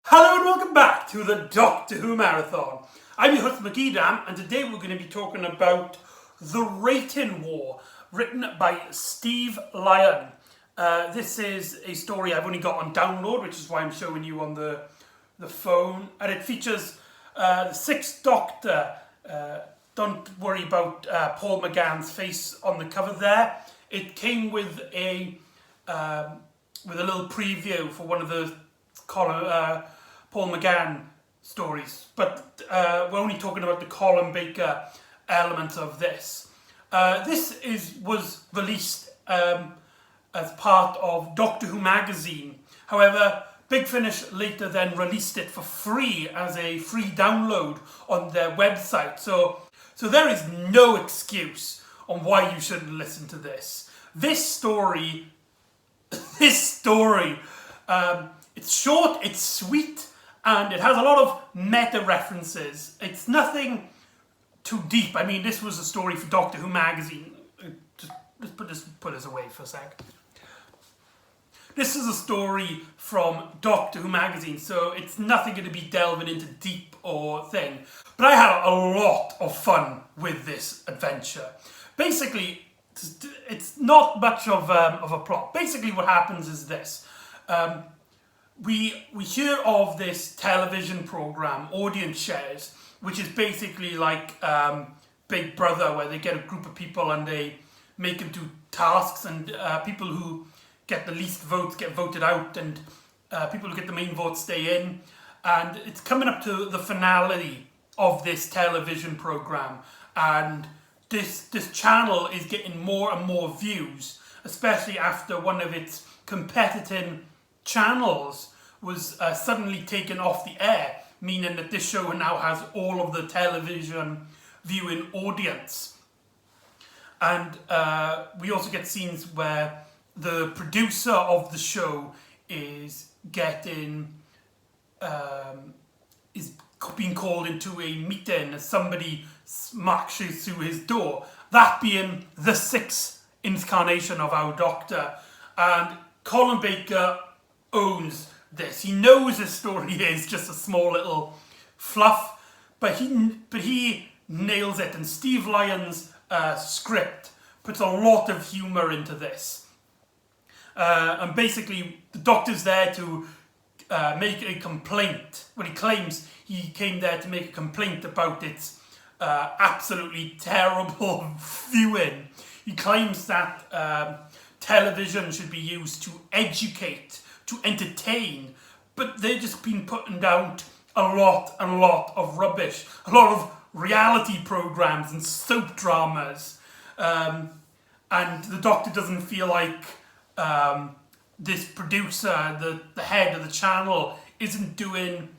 Hello and welcome back to the Doctor Who Marathon. I'm your host McEdam, and today we're going to be talking about The Rating War, written by Steve Lyon. This is a story I've only got on download, which is why I'm showing you on the phone, and it features the Sixth Doctor. Don't worry about Paul McGann's face on the cover there. It came with a little preview for one of the Paul McGann stories, but we're only talking about the Colin Baker element of this. This was released as part of Doctor Who magazine. However, Big Finish later then released it for free as a free download on their website. So there is no excuse on why you shouldn't listen to this. This story, it's short, it's sweet, and it has a lot of meta references. It's nothing too deep. I mean, this was a story for Doctor Who magazine. Just put this away for a sec. This is a story from Doctor Who magazine, so it's nothing going to be delving into deep or thing. But I had a lot of fun with this adventure. Basically, it's not much of a plot. Basically, what happens is this. We hear of this television program, Audience Shares, which is basically like Big Brother, where they get a group of people and they make them do tasks, and people who get the least votes get voted out, and people who get the main votes stay in. And it's coming up to the finale of this television program, and this channel is getting more and more views, especially after one of its competing channels was suddenly taken off the air, meaning that this show now has all of the television viewing audience. And we also get scenes where the producer of the show is being called into a meeting as somebody marches through his door, that being the sixth incarnation of our Doctor. And Colin Baker owns this. He knows his story is just a small little fluff, but he nails it. And Steve Lyon's script puts a lot of humour into this. And basically, the Doctor's there to make a complaint. Well, he claims he came there to make a complaint about its absolutely terrible viewing. He claims that television should be used to educate, to entertain, but they've just been putting out a lot of rubbish, a lot of reality programs and soap dramas, and the Doctor doesn't feel like this producer, the head of the channel, isn't doing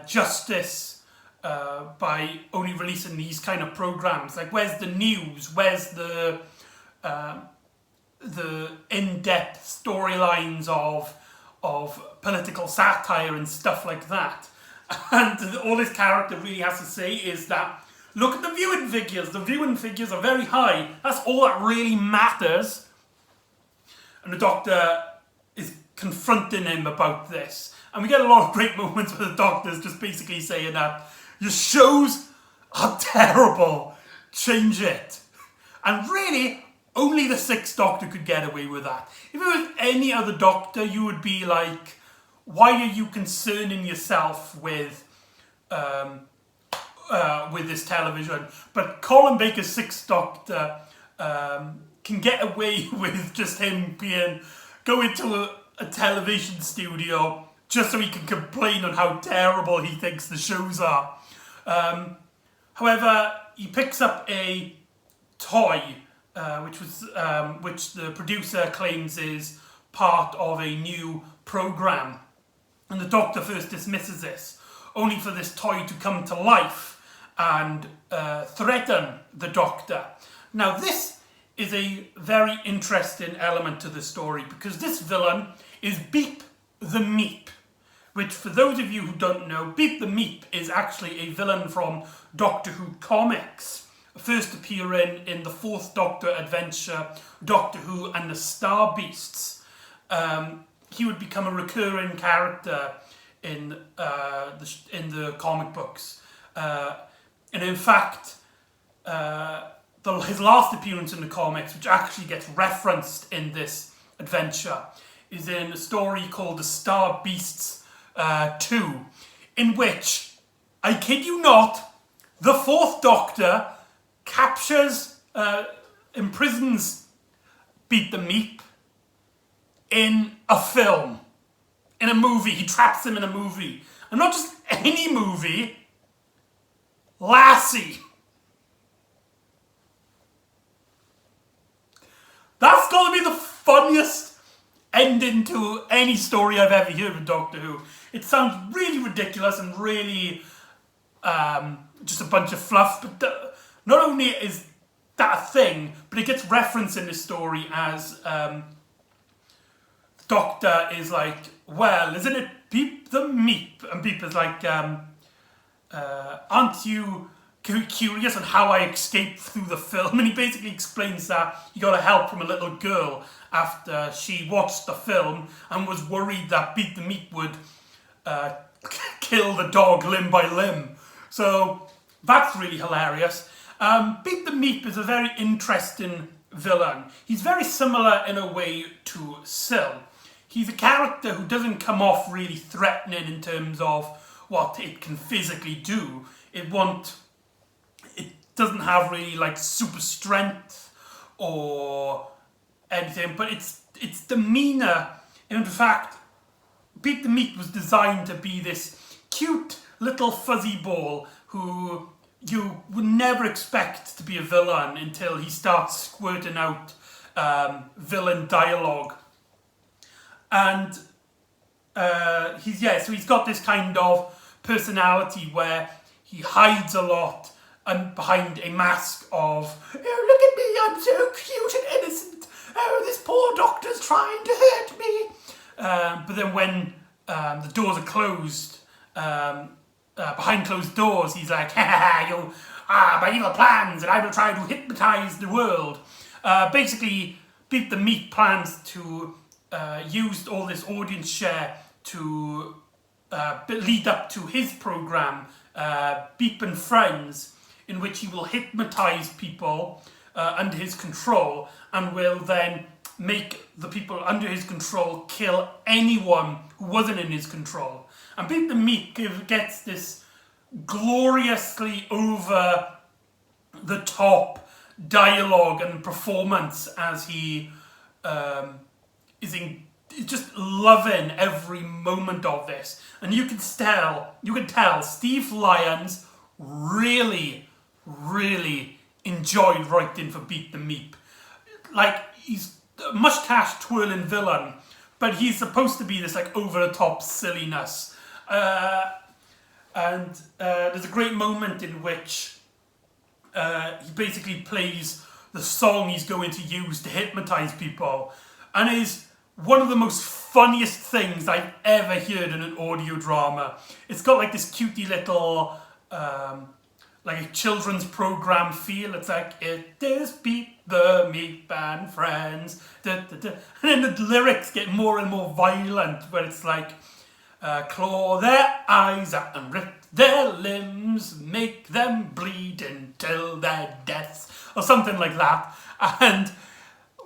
justice by only releasing these kind of programs. Like, where's the news? Where's the in-depth storylines of political satire and stuff like that? And all this character really has to say is that, look at the viewing figures. The viewing figures are very high. That's all that really matters. And the Doctor is confronting him about this. And we get a lot of great moments where the Doctor's just basically saying that your shows are terrible. Change it. And really, only the Sixth Doctor could get away with that. If it was any other Doctor, you would be like, why are you concerning yourself with this television? But Colin Baker's Sixth Doctor can get away with just him going to a television studio just so he can complain on how terrible he thinks the shows are. However, he picks up a toy, which the producer claims is part of a new program. And the Doctor first dismisses this, only for this toy to come to life and threaten the Doctor. Now, this is a very interesting element to the story, because this villain is Beep the Meep, which, for those of you who don't know, Beep the Meep is actually a villain from Doctor Who comics, first appearing in the Fourth Doctor adventure, Doctor Who and the Star Beasts. He would become a recurring character in the comic books, and in fact, his last appearance in the comics, which actually gets referenced in this adventure, is in a story called The Star Beasts 2, in which, I kid you not, the Fourth Doctor captures, imprisons Beat the Meep in a film, in a movie. He traps him in a movie. And not just any movie, Lassie. That's got to be the funniest ending to any story I've ever heard of Doctor Who. It sounds really ridiculous and really just a bunch of fluff, but not only is that a thing, but it gets referenced in this story as Doctor is like, well, isn't it Beep the Meep? And Beep is like, aren't you curious on how I escaped through the film? And he basically explains that he got help from a little girl after she watched the film and was worried that Beep the Meep would kill the dog limb by limb. So that's really hilarious. Beep the Meep is a very interesting villain. He's very similar in a way to Syl. He's a character who doesn't come off really threatening in terms of what it can physically do. It doesn't have really like super strength or anything, but its demeanor. In fact, Beep the Meep was designed to be this cute little fuzzy ball who you would never expect to be a villain until he starts squirting out villain dialogue. And so he's got this kind of personality where he hides a lot and behind a mask of, oh, look at me, I'm so cute and innocent. Oh, this poor doctor's trying to hurt me. But then when the doors are closed, behind closed doors, he's like, my evil plans, and I will try to hypnotize the world. Basically, Beep the Meep plans to use all this audience share to lead up to his program, Beep and Friends, in which he will hypnotize people under his control and will then make the people under his control kill anyone who wasn't in his control. And Beep the Meep gets this gloriously over the top dialogue and performance as he is just loving every moment of this. And you can tell Steve Lyons really enjoyed writing for Beep the Meep. Like, he's a mustache twirling villain, but he's supposed to be this like over the top silliness. And there's a great moment in which he basically plays the song he's going to use to hypnotize people, and is one of the most funniest things I've ever heard in an audio drama. It's got like this cutie little like a children's program feel. It's like, it is Beep the Meep and Friends. Da, da, da. And then the lyrics get more and more violent, where it's like, claw their eyes out and rip their limbs, make them bleed until their deaths, or something like that. And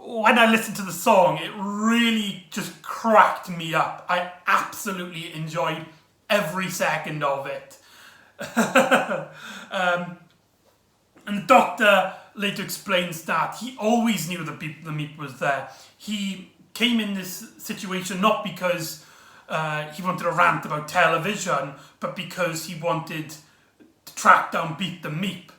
when I listened to the song, it really just cracked me up. I absolutely enjoyed every second of it. And the Doctor later explains that he always knew that Beep the Meep was there. He came in this situation not because he wanted to rant about television, but because he wanted to track down Beep the Meep.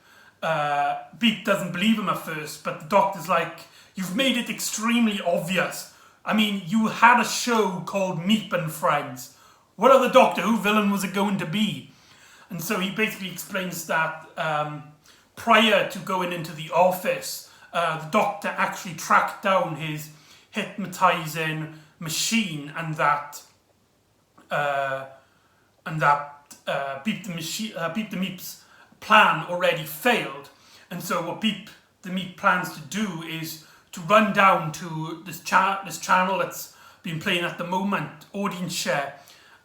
Beep doesn't believe him at first, but the Doctor's like, you've made it extremely obvious. I mean, you had a show called Meep and Friends. What other Doctor Who villain was it going to be? And so he basically explains that prior to going into the office, the Doctor actually tracked down his hypnotizing machine, and that Beep the Meep's plan already failed. And so what Beep the Meep plans to do is to run down to this channel that's been playing at the moment, Audience Share,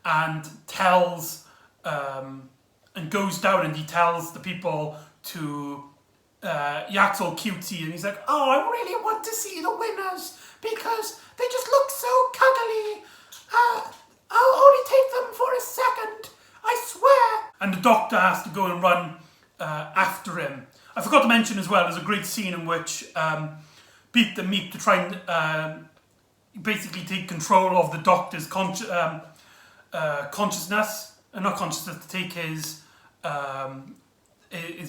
and tells and goes down and he tells the people to he acts all cutesy and he's like, oh, I really want to see the winners because they just look so cuddly. I'll only take them for a second, I swear. And the Doctor has to go and run after him. I forgot to mention as well, there's a great scene in which Beat the Meat to try and basically take control of the Doctor's consciousness, not consciousness, to take his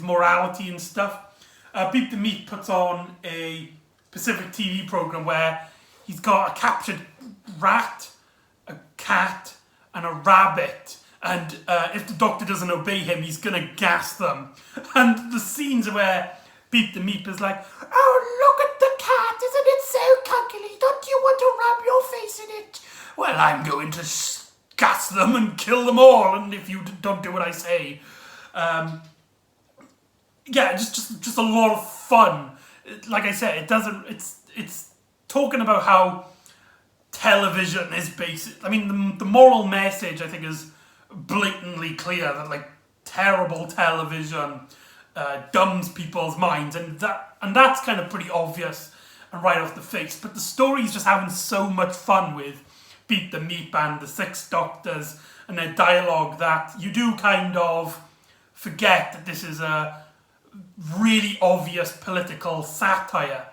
morality and stuff. Beat the Meat puts on a Pacific TV program where he's got a captured rat, a cat, and a rabbit. And if the Doctor doesn't obey him, he's gonna gas them. And the scenes where Beat the Meat is like, oh, look at the cat, isn't it so cuddly? Don't you want to rub your face in it? Well, I'm going to gas them and kill them all, and if you don't do what I say. Yeah, just a lot of fun. Like I said, it's talking about how television is basic. I mean, the moral message, I think, is blatantly clear that, like, terrible television dumbs people's minds, and that's kind of pretty obvious and right off the face. But the story's just having so much fun with Beat the Meat and the Six Doctors and their dialogue that you do kind of forget that this is a really obvious political satire.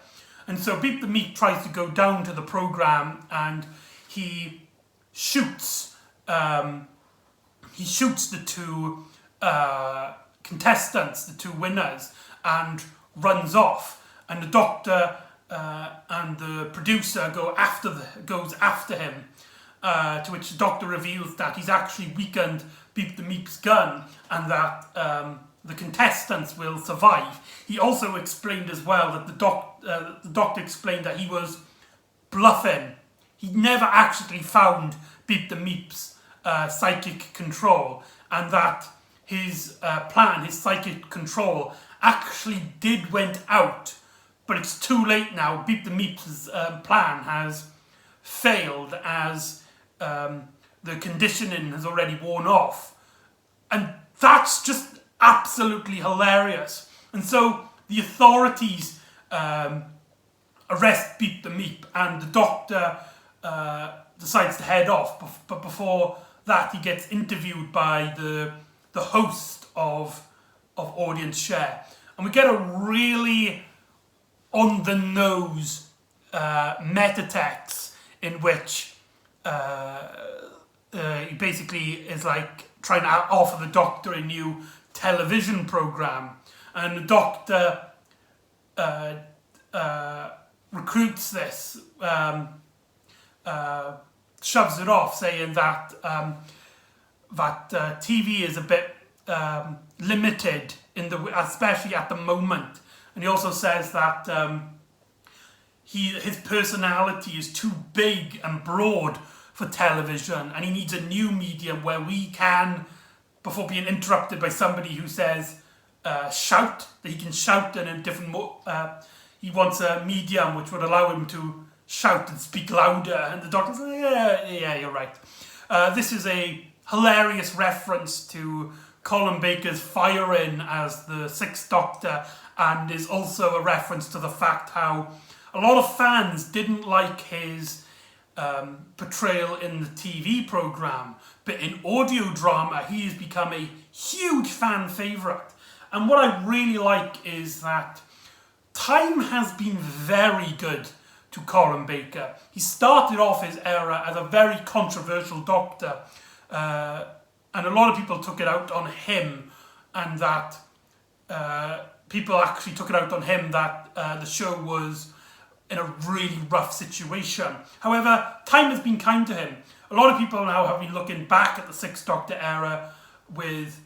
And so Beat the Meat tries to go down to the program and he shoots the two contestants, the two winners, and runs off. And the Doctor and the producer goes after him. To which the Doctor reveals that he's actually weakened Beat the Meat's gun and that the contestants will survive. He also explained as well that the Doctor explained that he was bluffing. He never actually found Beat the Meat's psychic control, and that his plan, his psychic control, actually went out, but it's too late now. Beat the Meat's plan has failed as the conditioning has already worn off, and that's just absolutely hilarious. And so the authorities arrest Beat the Meat, and the Doctor decides to head off. But before that, he gets interviewed by the host of Audience Share, and we get a really on the nose meta text in which he basically is like trying to offer the Doctor a new television program, and the Doctor recruits this, shoves it off, saying that TV is a bit limited especially at the moment, and he also says that his personality is too big and broad for television, and he needs a new medium where we can, before being interrupted by somebody who says shout, that he can shout in a different he wants a medium which would allow him to shout and speak louder. And the Doctor says, yeah, you're right. This is a hilarious reference to Colin Baker's firing as the Sixth Doctor, and is also a reference to the fact how a lot of fans didn't like his portrayal in the TV programme, but in audio drama he has become a huge fan favourite. And what I really like is that time has been very good to Colin Baker. He started off his era as a very controversial Doctor, and a lot of people took it out on him, and that people actually took it out on him that the show was in a really rough situation. However, time has been kind to him. A lot of people now have been looking back at the Sixth Doctor era with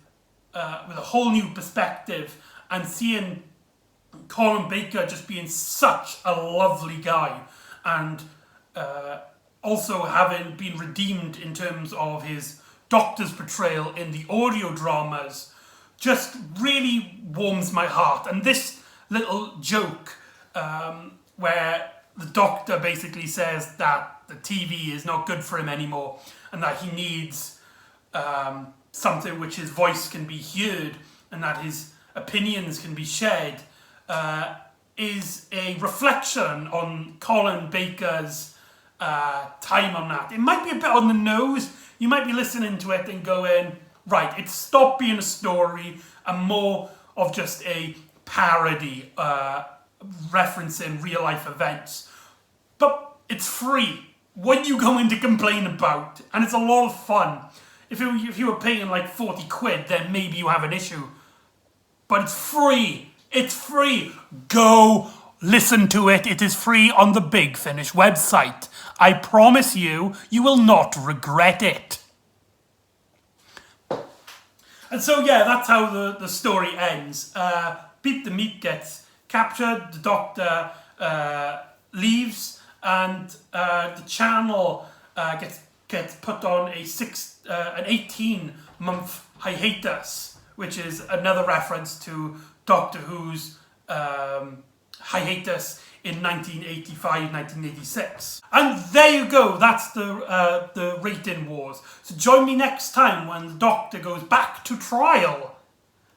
a whole new perspective, and seeing Colin Baker just being such a lovely guy, and also having been redeemed in terms of his Doctor's portrayal in the audio dramas, just really warms my heart. And this little joke where the Doctor basically says that the TV is not good for him anymore, and that he needs something which his voice can be heard and that his opinions can be shared, is a reflection on Colin Baker's time on that. It might be a bit on the nose. You might be listening to it and going, right, it's stopped being a story and more of just a parody referencing real life events. But it's free. What are you going to complain about? And it's a lot of fun. If you were paying like 40 quid, then maybe you have an issue. But it's free. It's free. Go listen to it. It is free on the Big Finish website. I promise you, you will not regret it. And so, yeah, that's how the story ends. Beat the Meat gets captured, the Doctor leaves, and the channel gets put on an 18-month hiatus, which is another reference to Doctor Who's hiatus in 1985, 1986. And there you go, that's the rating wars. So join me next time when the Doctor goes back to trial,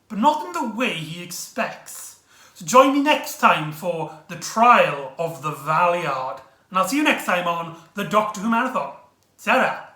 but not in the way he expects. So join me next time for the trial of the Valeyard. And I'll see you next time on the Doctor Who Marathon. Ta-ra!